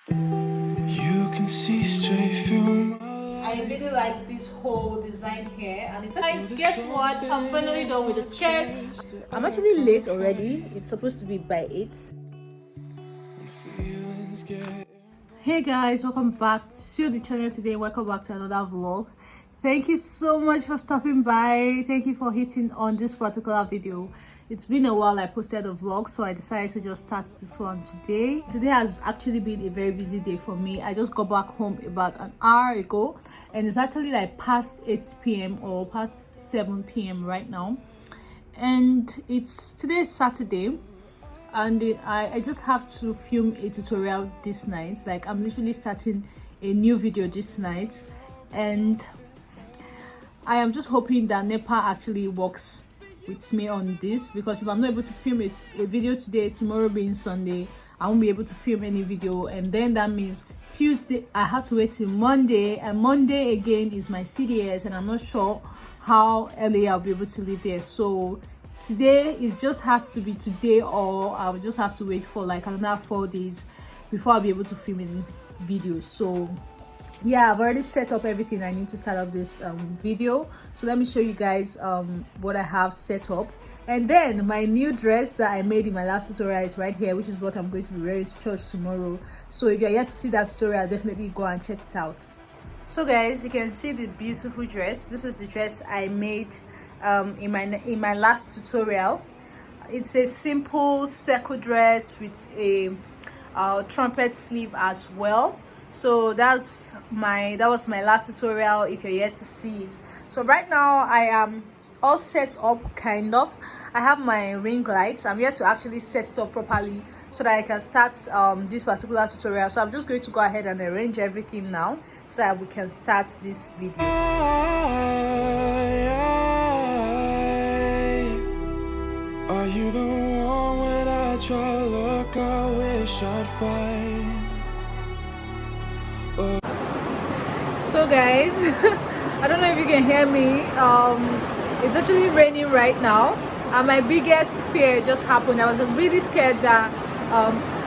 You can see straight through my I really like this whole design here, and it's guys, guess what? I'm finally done with the skirt. I'm actually late already. It's supposed to be by 8. feelings get. Hey guys, welcome back to the channel today. Welcome back to another vlog. Thank you so much for stopping by. Thank you for hitting on this particular video. It's been a while I posted a vlog, so I decided to just start this one today. Today has actually been a very busy day for me. I just got back home about an hour ago, and it's actually like past 8 p.m. or past 7 p.m. right now. And it's today Saturday, and I just have to film a tutorial this night. Like, I'm literally starting a new video this night, and I am just hoping that NEPA actually works with me on this, because if I'm not able to film a video today, tomorrow being Sunday, I won't be able to film any video, and then that means Tuesday I have to wait till Monday, and Monday again is my CDS, and I'm not sure how early I'll be able to leave there. So today it just has to be today, or I'll just have to wait for like another 4 days before I'll be able to film any videos. So yeah, I've already set up everything I need to start up this video. So let me show you guys what I have set up. And then my new dress that I made in my last tutorial is right here, which is what I'm going to be wearing to church tomorrow. So if you're yet to see that tutorial, definitely go and check it out. So guys, you can see the beautiful dress. This is the dress I made in my last tutorial. It's a simple circle dress with a trumpet sleeve as well. So that was my last tutorial, if you're yet to see it. So right now I am all set up, kind of. I have my ring lights. I'm here to actually set it up properly so that I can start this particular tutorial. So I'm just going to go ahead and arrange everything now so that we can start this video. Are you the one when I try to look? I wish I'd find. So guys, I don't know if you can hear me. It's actually raining right now, and my biggest fear just happened. I was really scared that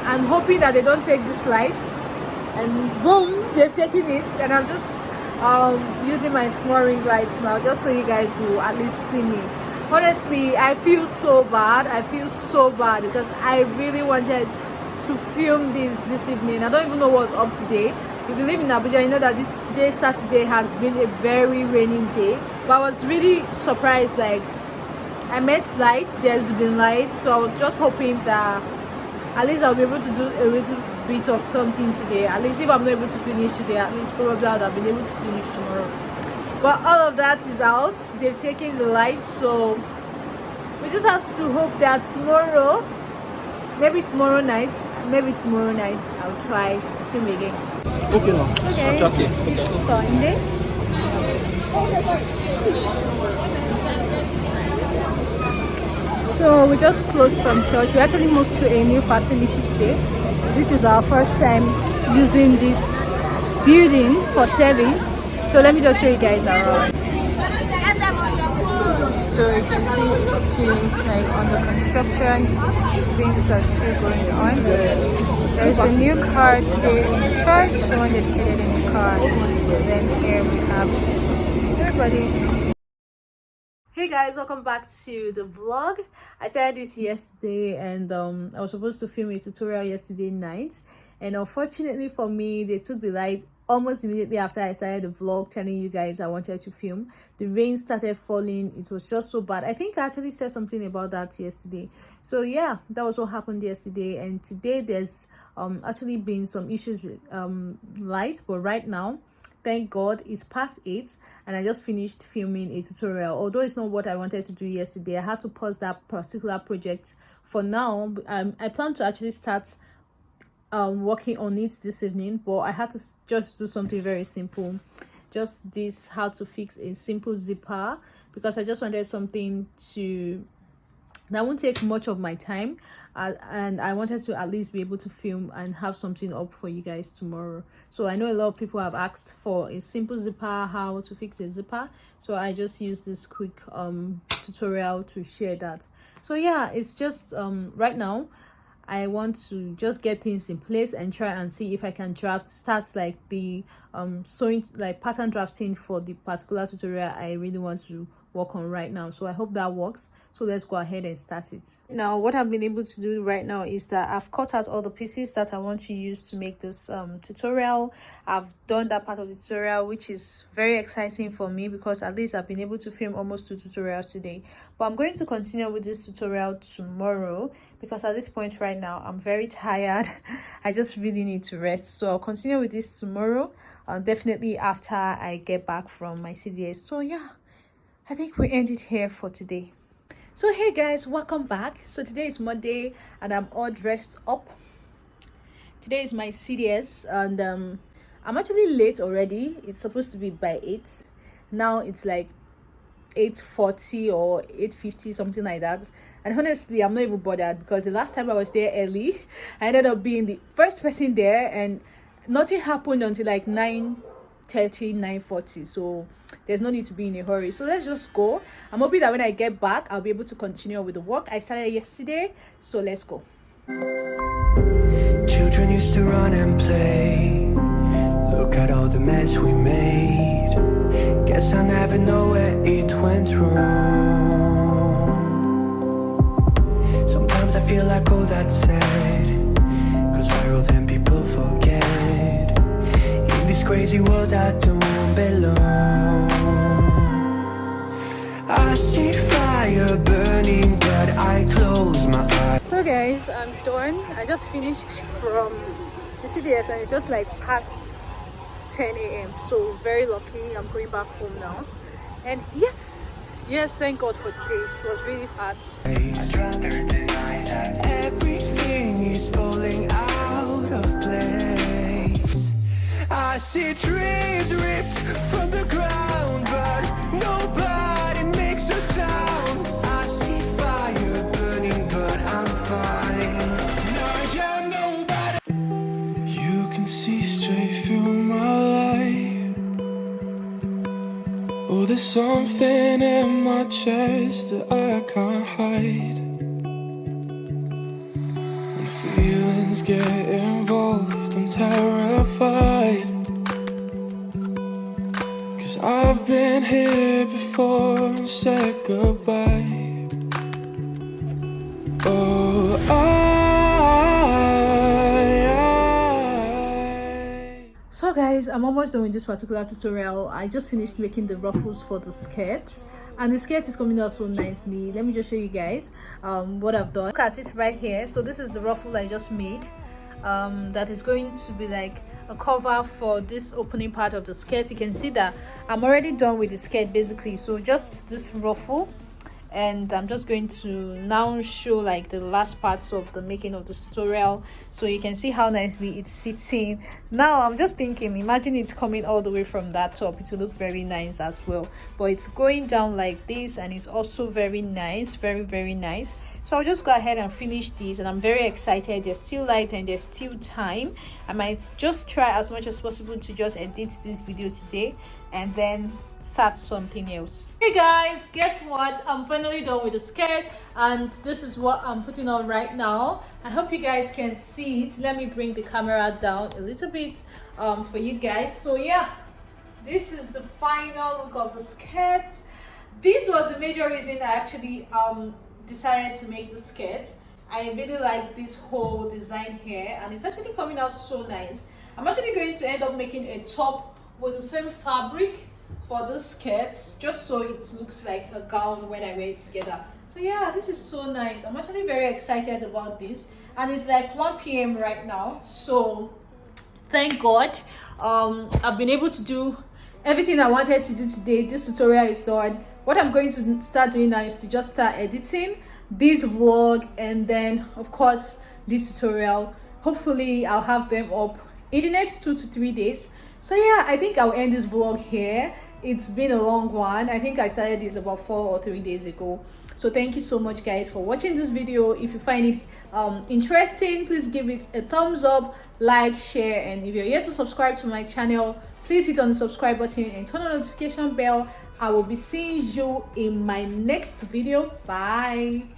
I'm hoping that they don't take this light, and boom, they've taken it, and I'm just using my small ring lights now just so you guys will at least see me. Honestly, I feel so bad. Because I really wanted to film this evening. I don't even know what's up today. If you live in Abuja, you know that today Saturday has been a very raining day. But I was really surprised. Like, I met light, there's been light, so I was just hoping that at least I'll be able to do a little bit of something today. At least if I'm not able to finish today, at least probably I would have been able to finish tomorrow. But all of that is out. They've taken the light, so we just have to hope that tomorrow, maybe tomorrow night, I'll try to film again. Okay, it's Sunday. So we just closed from church. We actually moved to a new facility today. This is our first time using this building for service. So let me just show you guys around. So you can see it's still like under construction. Things are still going on. There's a new car today in church. Someone dedicated a new car. And then here we have everybody. Hey guys, welcome back to the vlog. I started this yesterday, and I was supposed to film a tutorial yesterday night, and unfortunately for me, they took the light almost immediately after I started the vlog telling you guys I wanted to film. The rain started falling. It was just so bad. I think I actually said something about that yesterday. So yeah, that was what happened yesterday, and today there's actually been some issues with light, but right now, thank God, it's past 8 and I just finished filming a tutorial. Although it's not what I wanted to do yesterday, I had to pause that particular project for now. I plan to actually start working on it this evening, but I had to just do something very simple. Just this, how to fix a simple zipper, because I just wanted something that won't take much of my time, and I wanted to at least be able to film and have something up for you guys tomorrow. So I know a lot of people have asked for a simple zipper, how to fix a zipper, so I just used this quick tutorial to share that. So yeah, it's just right now I want to just get things in place and try and see if I can start like the sewing, like pattern drafting for the particular tutorial I really want to work on right now. So I hope that works. So let's go ahead and start it. Now what I've been able to do right now is that I've cut out all the pieces that I want to use to make this tutorial. I've done that part of the tutorial, which is very exciting for me because at least I've been able to film almost 2 tutorials today. But I'm going to continue with this tutorial tomorrow because at this point right now I'm very tired. I just really need to rest. So I'll continue with this tomorrow, definitely after I get back from my CDS. So yeah, I think we end it here for today. So hey guys, welcome back. So today is Monday and I'm all dressed up. Today is my CDS and I'm actually late already. It's supposed to be by 8. Now it's like 8:40 or 8:50, something like that. And honestly, I'm not even bothered because the last time I was there early, I ended up being the first person there and nothing happened until like 9:30, 9:40. So there's no need to be in a hurry. So let's just go. I'm hoping that when I get back, I'll be able to continue with the work I started yesterday. So let's go. Children used to run and play. Look at all the mess we made. Guess I never know where it went wrong. Sometimes I feel like all that's said, cause viral then people forget. In this crazy world I don't belong. I see fire burning but I close my eyes. So guys, I'm done. I just finished from the CDS and it's just like past 10 a.m. so very lucky. I'm going back home now and yes, thank God for today. It was really fast. Everything is falling out of place. I see trees ripped from the ground but nobody makes a sound. I see fire burning but I'm fine. No, you're nobody. You can see straight through my light. Oh, there's something in my chest that I can't hide. When feelings get involved, I'm terrified. Cause I've been here before and said goodbye. Oh, So guys, I'm almost done with this particular tutorial. I just finished making the ruffles for the skirt and the skirt is coming out so nicely. Let me just show you guys what I've done. Look at it right here. So this is the ruffle I just made, that is going to be like a cover for this opening part of the skirt. You can see that I'm already done with the skirt basically, so just this ruffle, and I'm just going to now show like the last parts of the making of the tutorial so you can see how nicely it's sitting. Now I'm just thinking, imagine it's coming all the way from that top, it will look very nice as well, but it's going down like this and it's also very nice, very nice. So I'll just go ahead and finish these and I'm very excited. There's still light and there's still time. I might just try as much as possible to just edit this video today and then start something else. Hey guys, guess what? I'm finally done with the skirt and this is what I'm putting on right now. I hope you guys can see it. Let me bring the camera down a little bit for you guys. So yeah, this is the final look of the skirt. This was the major reason I actually decided to make the skirt. I really like this whole design here and it's actually coming out so nice. I'm actually going to end up making a top with the same fabric for the skirts, just so it looks like a gown when I wear it together. So yeah, this is so nice. I'm actually very excited about this and it's like 1 p.m. right now, so thank God I've been able to do everything I wanted to do today. This tutorial is done. What I'm going to start doing now is to just start editing this vlog and then of course this tutorial. Hopefully I'll have them up in the next 2 to 3 days. So yeah, I think I'll end this vlog here. It's been a long one. I think I started this about 4 or 3 days ago. So thank you so much guys for watching this video. If you find it interesting, please give it a thumbs up, like, share, and if you're yet to subscribe to my channel, please hit on the subscribe button and turn on the notification bell. I will be seeing you in my next video. Bye.